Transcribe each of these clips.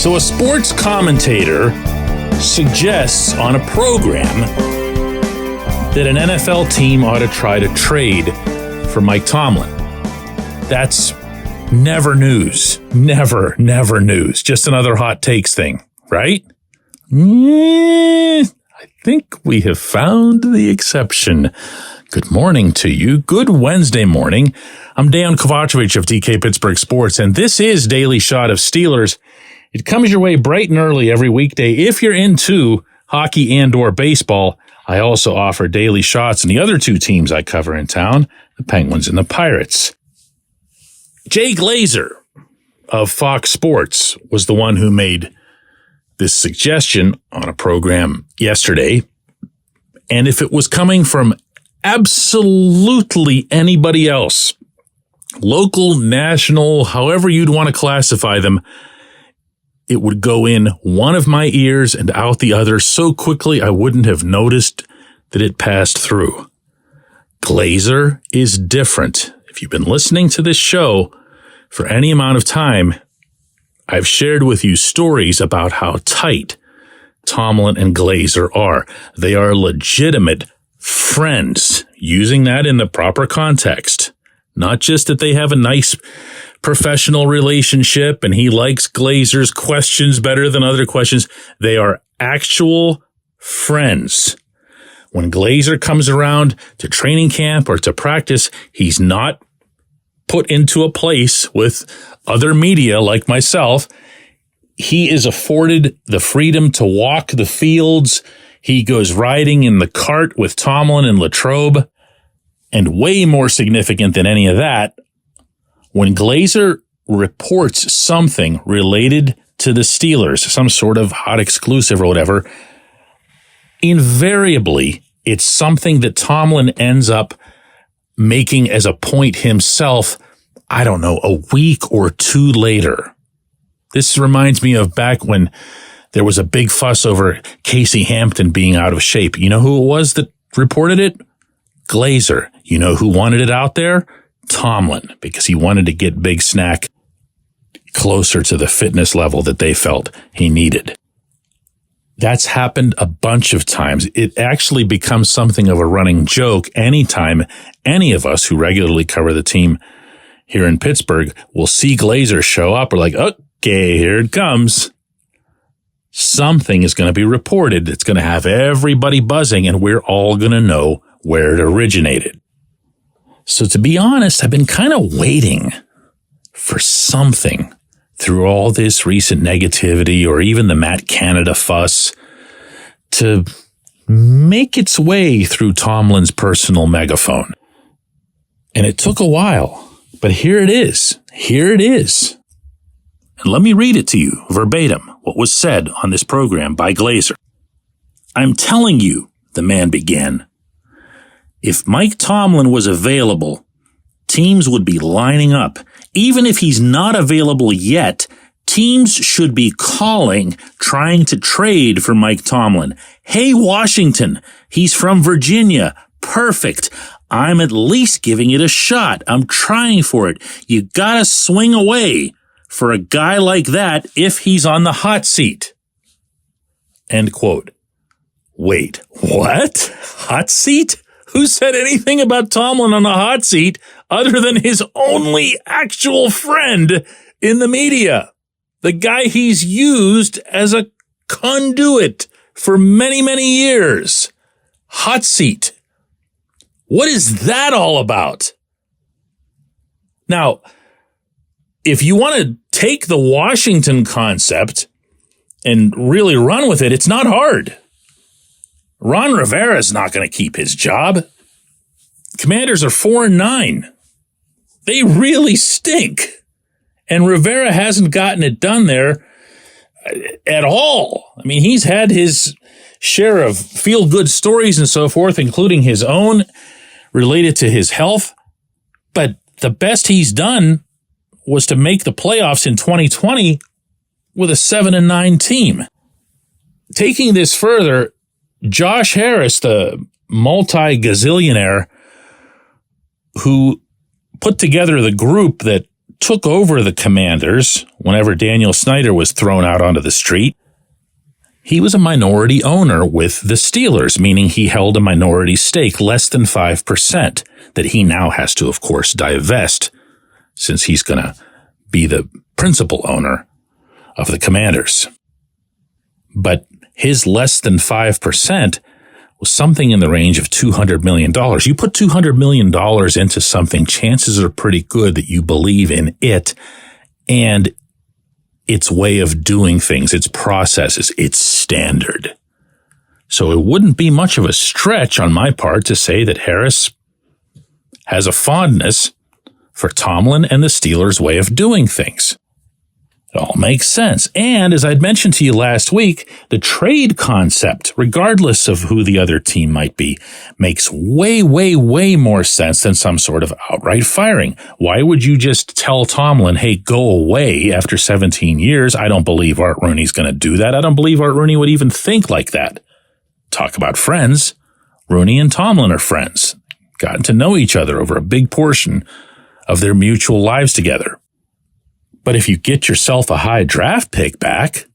So a sports commentator suggests on a program that an NFL team ought to try to trade for Mike Tomlin. That's never news. Never news. Just another hot takes thing, right? I think we have found the exception. Good morning to you. Good Wednesday morning. I'm Dejan Kovacevic of DK Pittsburgh Sports, and this is Daily Shot of Steelers. It comes your way bright and early every weekday. If you're into hockey and/or baseball, I also offer daily shots on the other two teams I cover in town, the Penguins and the Pirates. Jay Glazer of Fox Sports was the one who made this suggestion on a program yesterday. And if it was coming from absolutely anybody else, local, national, however you'd want to classify them, it would go in one of my ears and out the other so quickly I wouldn't have noticed that it passed through. Glazer is different. If you've been listening to this show for any amount of time, I've shared with you stories about how tight Tomlin and Glazer are. They are legitimate friends, using that in the proper context. Not just that they have a nice professional relationship and he likes Glazer's questions better than other questions. They are actual friends. When Glazer comes around to training camp or to practice, he's not put into a place with other media like myself. He is afforded the freedom to walk the fields. He goes riding in the cart with Tomlin and Latrobe. And way more significant than any of that, when Glazer reports something related to the Steelers, some sort of hot exclusive or whatever, invariably it's something that Tomlin ends up making as a point himself, I don't know, a week or two later. This reminds me of back when there was a big fuss over Casey Hampton being out of shape. You know who it was that reported it? Glazer. You know who wanted it out there? Tomlin, because he wanted to get Big Snack closer to the fitness level that they felt he needed. That's happened a bunch of times. It actually becomes something of a running joke anytime any of us who regularly cover the team here in Pittsburgh will see Glazer show up. We're like, okay, here it comes. Something is going to be reported. It's going to have everybody buzzing, and we're all going to know where it originated. So to be honest, I've been kind of waiting for something through all this recent negativity or even the Matt Canada fuss to make its way through Tomlin's personal megaphone. And it took a while, but here it is. Here it is. And let me read it to you verbatim, what was said on this program by Glazer. "I'm telling you," the man began, "if Mike Tomlin was available, teams would be lining up. Even if he's not available yet, teams should be calling, trying to trade for Mike Tomlin. Hey, Washington, he's from Virginia. Perfect. I'm at least giving it a shot. I'm trying for it. You gotta swing away for a guy like that if he's on the hot seat." End quote. Wait, what? Hot seat? Who said anything about Tomlin on the hot seat other than his only actual friend in the media? The guy he's used as a conduit for many, many years. Hot seat. What is that all about? Now, if you want to take the Washington concept and really run with it, it's not hard. Ron Rivera's not going to keep his job. Commanders are 4-9. They really stink. And Rivera hasn't gotten it done there at all. I mean, he's had his share of feel-good stories and so forth, including his own related to his health. But the best he's done was to make the playoffs in 2020 with a 7-9 team. Taking this further, Josh Harris, the multi-gazillionaire who put together the group that took over the Commanders whenever Daniel Snyder was thrown out onto the street, he was a minority owner with the Steelers, meaning he held a minority stake, less than 5%, that he now has to, of course, divest since he's going to be the principal owner of the Commanders. But his less than 5% was something in the range of $200 million. You put $200 million into something, chances are pretty good that you believe in it and its way of doing things, its processes, its standard. So it wouldn't be much of a stretch on my part to say that Harris has a fondness for Tomlin and the Steelers' way of doing things. It all makes sense. And as I'd mentioned to you last week, the trade concept, regardless of who the other team might be, makes way, way, way more sense than some sort of outright firing. Why would you just tell Tomlin, hey, go away after 17 years? I don't believe Art Rooney's going to do that. I don't believe Art Rooney would even think like that. Talk about friends. Rooney and Tomlin are friends. Gotten to know each other over a big portion of their mutual lives together. But if you get yourself a high draft pick back,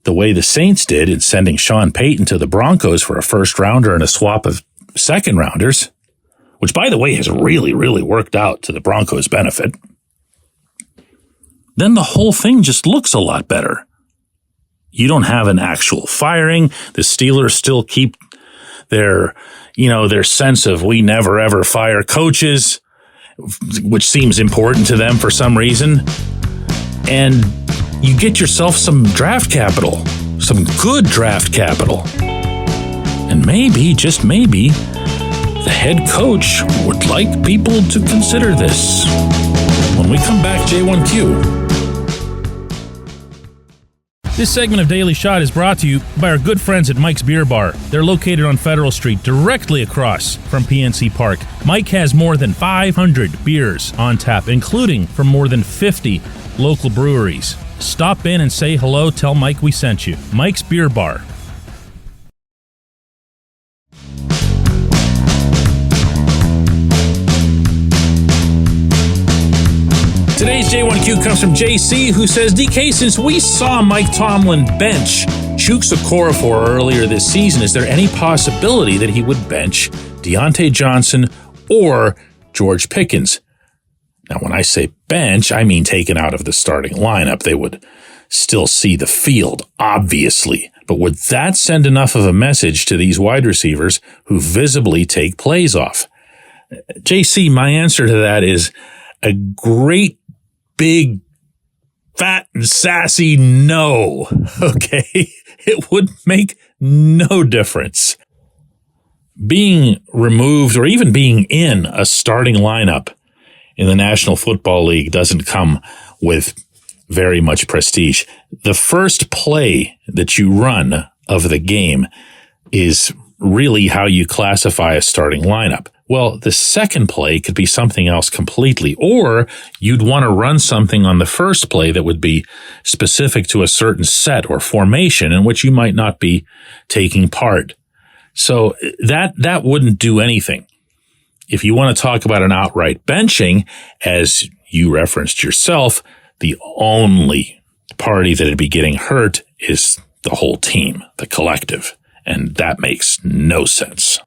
the way the Saints did in sending Sean Payton to the Broncos for a first rounder and a swap of second rounders, which, by the way, has really, really worked out to the Broncos' benefit, then the whole thing just looks a lot better. You don't have an actual firing. The Steelers still keep their sense of we never ever fire coaches, which seems important to them for some reason. And you get yourself some draft capital, some good draft capital. And maybe, just maybe, the head coach would like people to consider this. When we come back, J1Q. This segment of Daily Shot is brought to you by our good friends at Mike's Beer Bar. They're located on Federal Street, directly across from PNC Park. Mike has more than 500 beers on tap, including from more than 50 local breweries. Stop in and say hello. Tell Mike we sent you. Mike's Beer Bar. Today's J1Q comes from JC, who says, DK, since we saw Mike Tomlin bench Chooks Okorafor earlier this season, is there any possibility that he would bench Deontay Johnson or George Pickens? Now, when I say bench, I mean taken out of the starting lineup. They would still see the field, obviously. But would that send enough of a message to these wide receivers who visibly take plays off? JC, my answer to that is a great big, fat, and sassy no. Okay? It would make no difference. Being removed or even being in a starting lineup in the National Football League doesn't come with very much prestige. The first play that you run of the game is really how you classify a starting lineup. Well, the second play could be something else completely, or you'd want to run something on the first play that would be specific to a certain set or formation in which you might not be taking part. So that wouldn't do anything. If you want to talk about an outright benching, as you referenced yourself, the only party that'd be getting hurt is the whole team, the collective, and that makes no sense.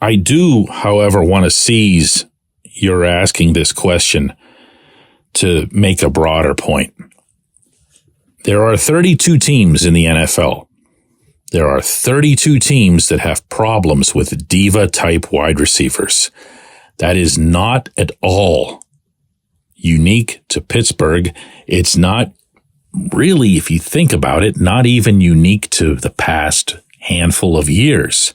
I do, however, want to seize your asking this question to make a broader point. There are 32 teams in the NFL. There are 32 teams that have problems with diva-type wide receivers. That is not at all unique to Pittsburgh. It's not really, if you think about it, not even unique to the past handful of years.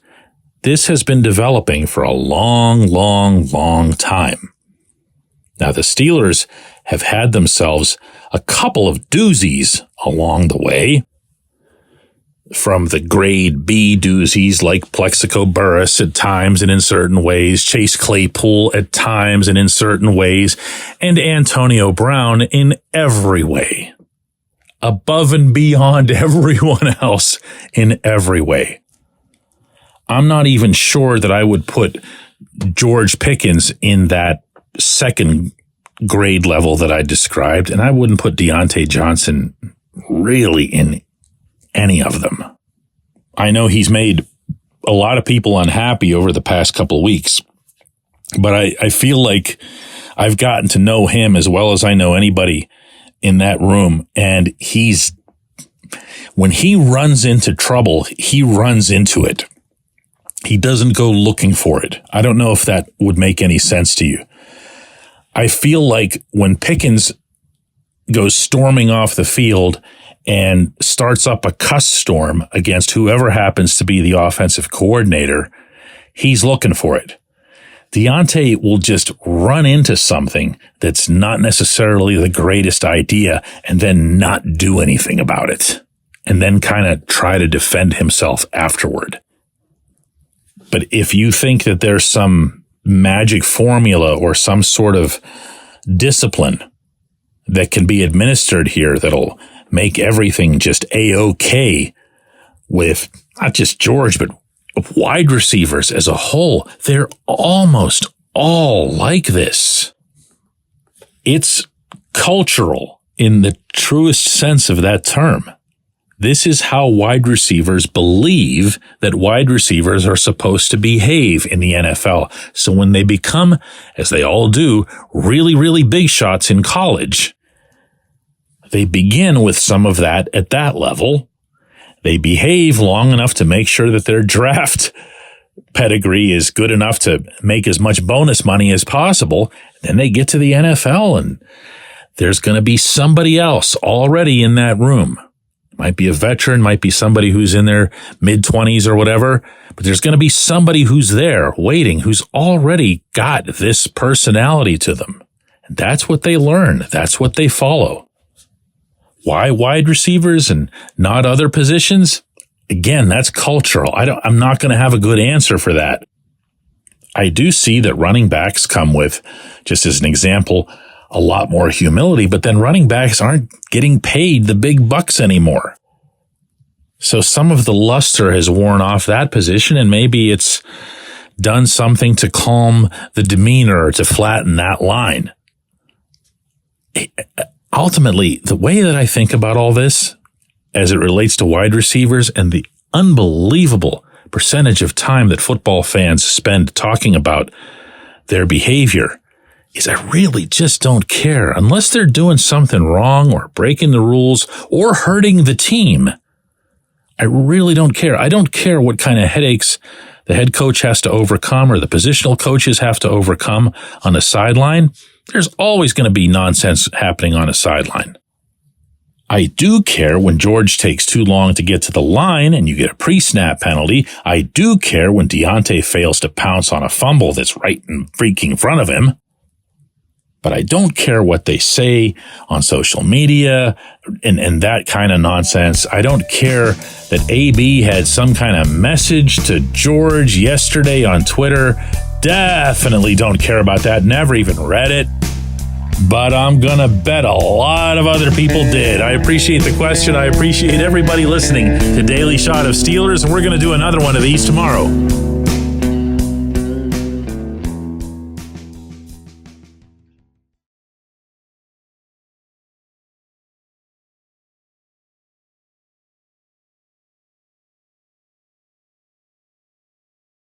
This has been developing for a long, long, long time. Now, the Steelers have had themselves a couple of doozies along the way, from the grade B doozies like Plexico Burress at times and in certain ways, Chase Claypool at times and in certain ways, and Antonio Brown in every way, above and beyond everyone else in every way. I'm not even sure that I would put George Pickens in that second grade level that I described, and I wouldn't put Deontay Johnson really in any of them. I know he's made a lot of people unhappy over the past couple of weeks, but I feel like I've gotten to know him as well as I know anybody in that room, and when he runs into trouble, he runs into it. He doesn't go looking for it. I don't know if that would make any sense to you. I feel like when Pickens goes storming off the field and starts up a cuss storm against whoever happens to be the offensive coordinator, he's looking for it. Deontay will just run into something that's not necessarily the greatest idea and then not do anything about it, and then kind of try to defend himself afterward. But if you think that there's some magic formula or some sort of discipline that can be administered here that'll make everything just A-OK with not just George, but wide receivers as a whole, they're almost all like this. It's cultural in the truest sense of that term. This is how wide receivers believe that wide receivers are supposed to behave in the NFL. So when they become, as they all do, really, really big shots in college, they begin with some of that at that level. They behave long enough to make sure that their draft pedigree is good enough to make as much bonus money as possible. Then they get to the NFL, and there's going to be somebody else already in that room. Might be a veteran, might be somebody who's in their mid-20s or whatever, but there's going to be somebody who's there waiting, who's already got this personality to them. And that's what they learn. That's what they follow. Why wide receivers and not other positions? Again, that's cultural. I'm not going to have a good answer for that. I do see that running backs come with, just as an example, a lot more humility, but then running backs aren't getting paid the big bucks anymore. So some of the luster has worn off that position, and maybe it's done something to calm the demeanor or to flatten that line. Ultimately, the way that I think about all this as it relates to wide receivers and the unbelievable percentage of time that football fans spend talking about their behavior is I really just don't care unless they're doing something wrong or breaking the rules or hurting the team. I really don't care. I don't care what kind of headaches the head coach has to overcome or the positional coaches have to overcome on a sideline. There's always going to be nonsense happening on a sideline. I do care when George takes too long to get to the line and you get a pre-snap penalty. I do care when Deontay fails to pounce on a fumble that's right in freaking front of him. But I don't care what they say on social media and that kind of nonsense. I don't care that AB had some kind of message to George yesterday on Twitter. Definitely don't care about that. Never even read it. But I'm going to bet a lot of other people did. I appreciate the question. I appreciate everybody listening to Daily Shot of Steelers, and we're going to do another one of these tomorrow.